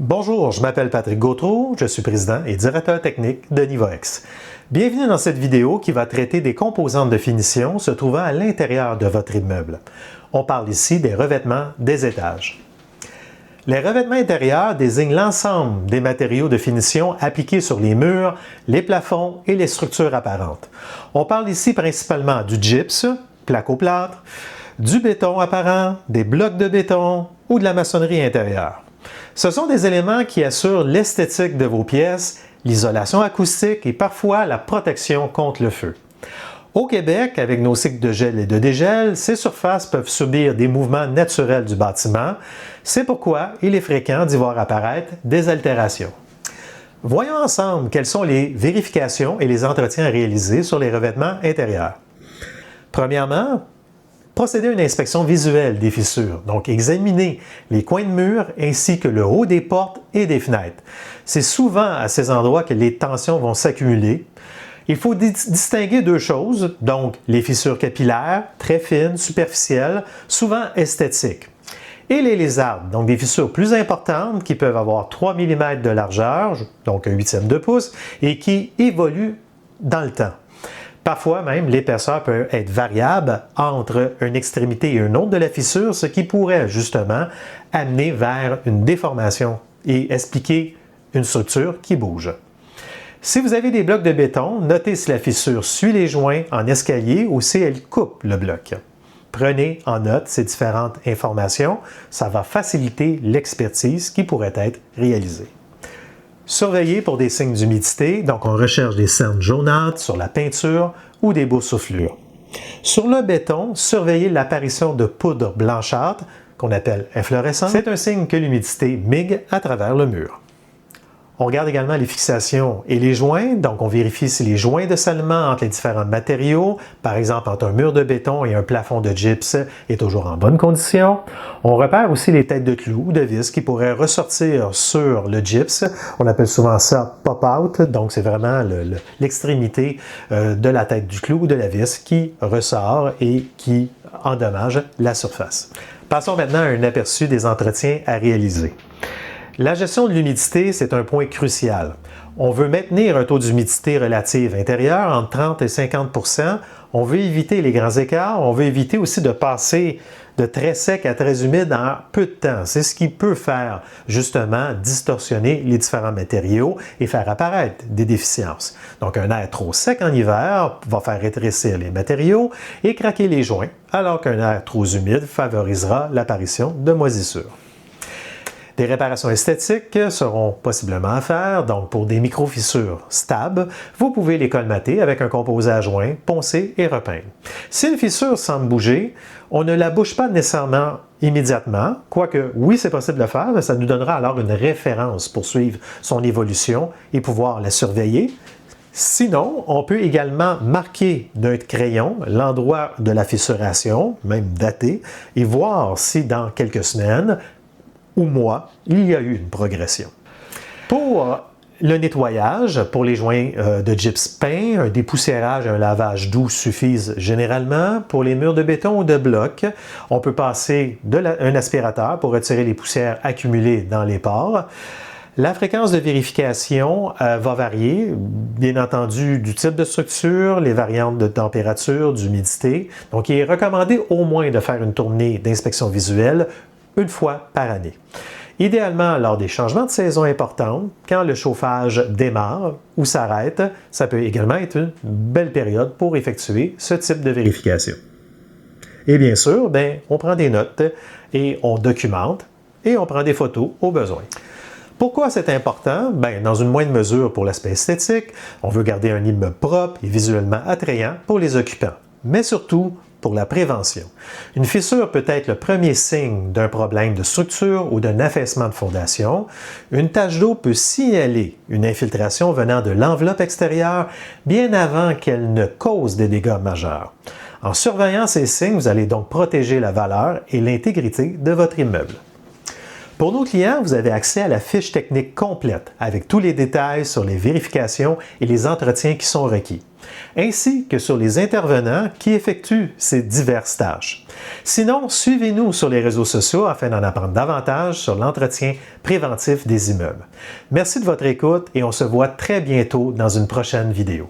Bonjour, je m'appelle Patrick Gautreau, je suis président et directeur technique de Nivoex. Bienvenue dans cette vidéo qui va traiter des composantes de finition se trouvant à l'intérieur de votre immeuble. On parle ici des revêtements des étages. Les revêtements intérieurs désignent l'ensemble des matériaux de finition appliqués sur les murs, les plafonds et les structures apparentes. On parle ici principalement du gypse, placo-plâtre, du béton apparent, des blocs de béton ou de la maçonnerie intérieure. Ce sont des éléments qui assurent l'esthétique de vos pièces, l'isolation acoustique et parfois la protection contre le feu. Au Québec, avec nos cycles de gel et de dégel, ces surfaces peuvent subir des mouvements naturels du bâtiment. C'est pourquoi il est fréquent d'y voir apparaître des altérations. Voyons ensemble quelles sont les vérifications et les entretiens à réaliser sur les revêtements intérieurs. Premièrement, procédez à une inspection visuelle des fissures, donc examinez les coins de mur ainsi que le haut des portes et des fenêtres. C'est souvent à ces endroits que les tensions vont s'accumuler. Il faut distinguer deux choses, donc les fissures capillaires, très fines, superficielles, souvent esthétiques, et les lézardes, donc des fissures plus importantes qui peuvent avoir 3 mm de largeur, donc un huitième de pouce, et qui évoluent dans le temps. Parfois même, l'épaisseur peut être variable entre une extrémité et une autre de la fissure, ce qui pourrait justement amener vers une déformation et expliquer une structure qui bouge. Si vous avez des blocs de béton, notez si la fissure suit les joints en escalier ou si elle coupe le bloc. Prenez en note ces différentes informations, ça va faciliter l'expertise qui pourrait être réalisée. Surveillez pour des signes d'humidité, donc on recherche des cernes jaunâtres sur la peinture ou des boursouflures. Sur le béton, surveillez l'apparition de poudre blanchâtre, qu'on appelle inflorescente. C'est un signe que l'humidité migre à travers le mur. On regarde également les fixations et les joints, donc on vérifie si les joints de scellement entre les différents matériaux, par exemple entre un mur de béton et un plafond de gypse, est toujours en bonne condition. On repère aussi les têtes de clous ou de vis qui pourraient ressortir sur le gypse. On appelle souvent ça pop-out, donc c'est vraiment l'extrémité de la tête du clou ou de la vis qui ressort et qui endommage la surface. Passons maintenant à un aperçu des entretiens à réaliser. La gestion de l'humidité, c'est un point crucial. On veut maintenir un taux d'humidité relative intérieure entre 30 et 50 %. On veut éviter les grands écarts. On veut éviter aussi de passer de très sec à très humide en peu de temps. C'est ce qui peut faire justement distorsionner les différents matériaux et faire apparaître des déficiences. Donc un air trop sec en hiver va faire rétrécir les matériaux et craquer les joints, alors qu'un air trop humide favorisera l'apparition de moisissures. Des réparations esthétiques seront possiblement à faire, donc pour des micro-fissures stables, vous pouvez les colmater avec un composé à joint, poncer et repeindre. Si une fissure semble bouger, on ne la bouge pas nécessairement immédiatement, quoique oui, c'est possible de le faire, mais ça nous donnera alors une référence pour suivre son évolution et pouvoir la surveiller. Sinon, on peut également marquer d'un crayon l'endroit de la fissuration, même dater, et voir si dans quelques semaines ou mois, il y a eu une progression. Pour le nettoyage, pour les joints de gypse peint, un dépoussiérage et un lavage doux suffisent généralement. Pour les murs de béton ou de bloc, on peut passer un aspirateur pour retirer les poussières accumulées dans les pores. La fréquence de vérification va varier, bien entendu, du type de structure, les variantes de température, d'humidité. Donc, il est recommandé au moins de faire une tournée d'inspection visuelle une fois par année. Idéalement, lors des changements de saison importants, quand le chauffage démarre ou s'arrête, ça peut également être une belle période pour effectuer ce type de vérification. Et bien sûr, on prend des notes et on documente et on prend des photos au besoin. Pourquoi c'est important? Dans une moindre mesure pour l'aspect esthétique, on veut garder un immeuble propre et visuellement attrayant pour les occupants, mais surtout pour la prévention. Une fissure peut être le premier signe d'un problème de structure ou d'un affaissement de fondation. Une tache d'eau peut signaler une infiltration venant de l'enveloppe extérieure bien avant qu'elle ne cause des dégâts majeurs. En surveillant ces signes, vous allez donc protéger la valeur et l'intégrité de votre immeuble. Pour nos clients, vous avez accès à la fiche technique complète avec tous les détails sur les vérifications et les entretiens qui sont requis. ainsi que sur les intervenants qui effectuent ces diverses tâches. Sinon, suivez-nous sur les réseaux sociaux afin d'en apprendre davantage sur l'entretien préventif des immeubles. Merci de votre écoute et on se voit très bientôt dans une prochaine vidéo.